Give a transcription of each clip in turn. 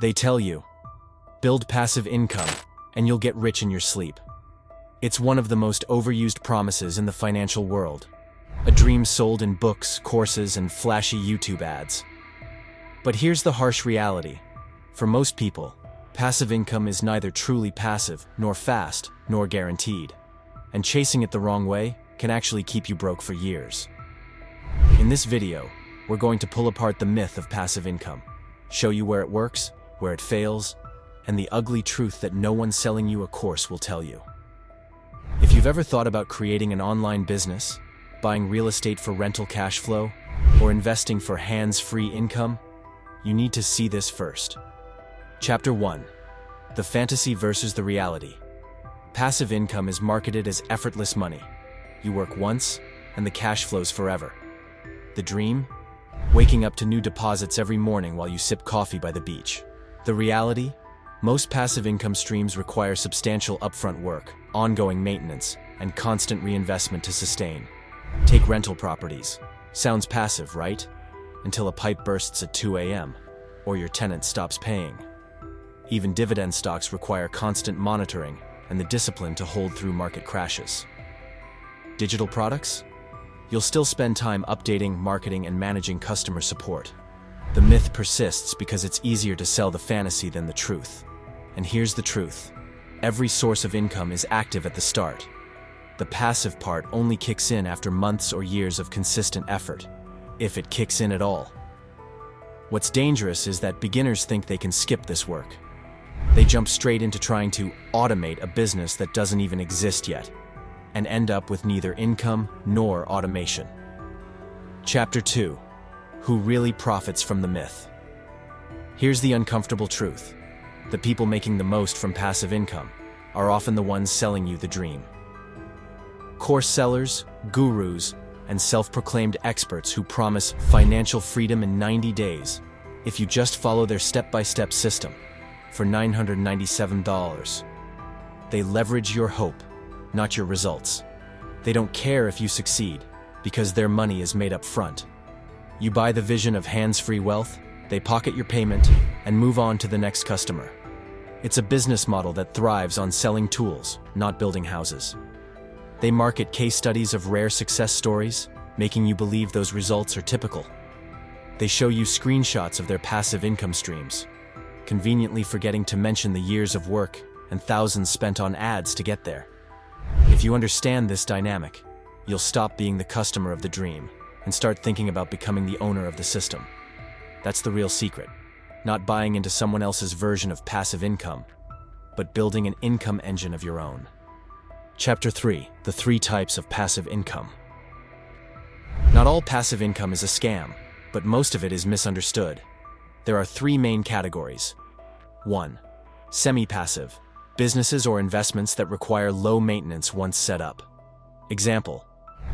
They tell you, build passive income and you'll get rich in your sleep. It's one of the most overused promises in the financial world. A dream sold in books, courses, and flashy YouTube ads. But here's the harsh reality. For most people, passive income is neither truly passive, nor fast, nor guaranteed. And chasing it the wrong way can actually keep you broke for years. In this video, we're going to pull apart the myth of passive income, show you where it works, where it fails, and the ugly truth that no one selling you a course will tell you. If you've ever thought about creating an online business, buying real estate for rental cash flow, or investing for hands-free income, you need to see this first. Chapter 1. The fantasy versus the reality. Passive income is marketed as effortless money. You work once, and the cash flows forever. The dream? Waking up to new deposits every morning while you sip coffee by the beach. The reality? Most passive income streams require substantial upfront work, ongoing maintenance, and constant reinvestment to sustain. Take rental properties. Sounds passive, right? Until a pipe bursts at 2 a.m., or your tenant stops paying. Even dividend stocks require constant monitoring and the discipline to hold through market crashes. Digital products? You'll still spend time updating, marketing, and managing customer support. The myth persists because it's easier to sell the fantasy than the truth. And here's the truth. Every source of income is active at the start. The passive part only kicks in after months or years of consistent effort, if it kicks in at all. What's dangerous is that beginners think they can skip this work. They jump straight into trying to automate a business that doesn't even exist yet, and end up with neither income nor automation. Chapter 2. Who really profits from the myth? Here's the uncomfortable truth. The people making the most from passive income are often the ones selling you the dream. Course sellers, gurus, and self-proclaimed experts who promise financial freedom in 90 days if you just follow their step-by-step system for $997. They leverage your hope, not your results. They don't care if you succeed because their money is made up front. You buy the vision of hands-free wealth, they pocket your payment, and move on to the next customer. It's a business model that thrives on selling tools, not building houses. They market case studies of rare success stories, making you believe those results are typical. They show you screenshots of their passive income streams, conveniently forgetting to mention the years of work and thousands spent on ads to get there. If you understand this dynamic, you'll stop being the customer of the dream and start thinking about becoming the owner of the system. That's the real secret. Not buying into someone else's version of passive income, but building an income engine of your own. Chapter 3. The 3 types of passive income. Not all passive income is a scam, but most of it is misunderstood. There are 3 main categories. 1. Semi-passive. Businesses or investments that require low maintenance once set up. Example: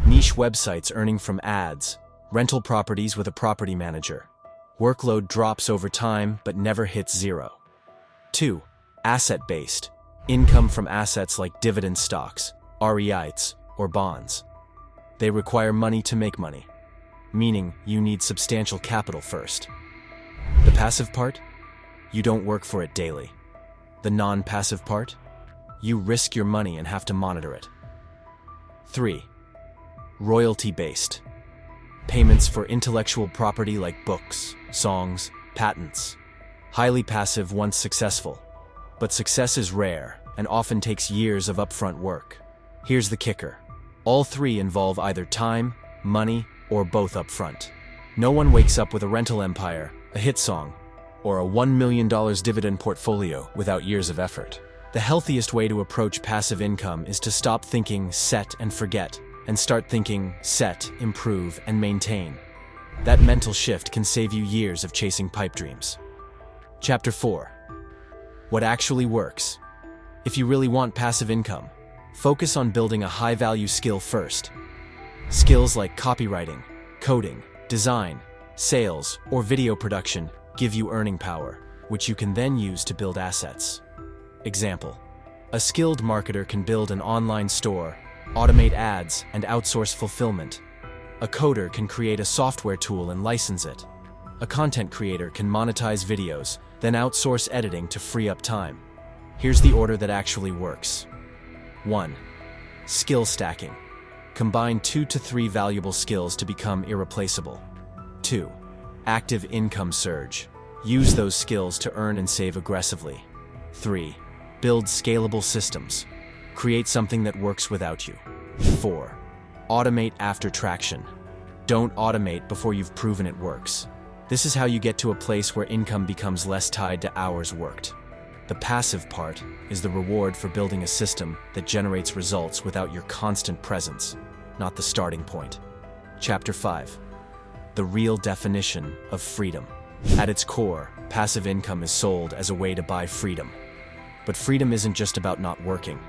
niche websites earning from ads, rental properties with a property manager. Workload drops over time but never hits zero. 2. Asset-based. Income from assets like dividend stocks, REITs, or bonds. They require money to make money, meaning you need substantial capital first. The passive part? You don't work for it daily. The non-passive part? You risk your money and have to monitor it. 3. Royalty-based. Payments for intellectual property like books, songs, patents. Highly passive once successful. But success is rare and often takes years of upfront work. Here's the kicker. All 3 involve either time, money, or both upfront. No one wakes up with a rental empire, a hit song, or a $1 million dividend portfolio without years of effort. The healthiest way to approach passive income is to stop thinking set and forget, and start thinking set, improve, and maintain. That mental shift can save you years of chasing pipe dreams. Chapter 4. What actually works? If you really want passive income, focus on building a high-value skill first. Skills like copywriting, coding, design, sales, or video production give you earning power, which you can then use to build assets. Example: a skilled marketer can build an online store, automate ads, and outsource fulfillment. A coder can create a software tool and license it. A content creator can monetize videos, Then outsource editing to free up time. Here's the order that actually works. 1. Skill stacking. Combine 2 to 3 valuable skills to become irreplaceable. 2. Active income surge. Use those skills to earn and save aggressively. 3. Build scalable systems. Create something that works without you. 4. Automate after traction. Don't automate before you've proven it works. This is how you get to a place where income becomes less tied to hours worked. The passive part is the reward for building a system that generates results without your constant presence, not the starting point. Chapter 5. The real definition of freedom. At its core, passive income is sold as a way to buy freedom. But freedom isn't just about not working.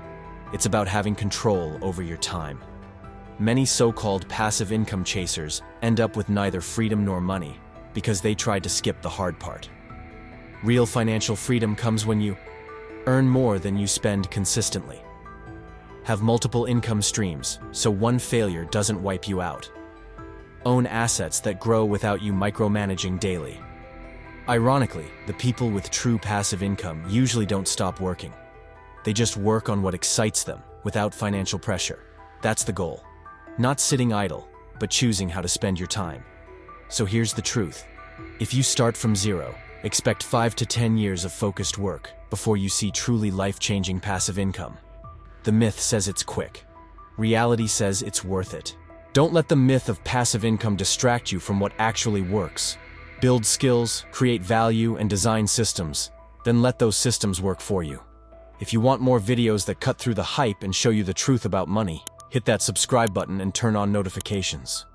It's about having control over your time. Many so-called passive income chasers end up with neither freedom nor money because they tried to skip the hard part. Real financial freedom comes when you earn more than you spend consistently. Have multiple income streams, so one failure doesn't wipe you out. Own assets that grow without you micromanaging daily. Ironically, the people with true passive income usually don't stop working. They just work on what excites them without financial pressure. That's the goal. Not sitting idle, but choosing how to spend your time. So here's the truth. If you start from zero, expect 5 to 10 years of focused work before you see truly life-changing passive income. The myth says it's quick. Reality says it's worth it. Don't let the myth of passive income distract you from what actually works. Build skills, create value, and design systems. Then let those systems work for you. If you want more videos that cut through the hype and show you the truth about money, hit that subscribe button and turn on notifications.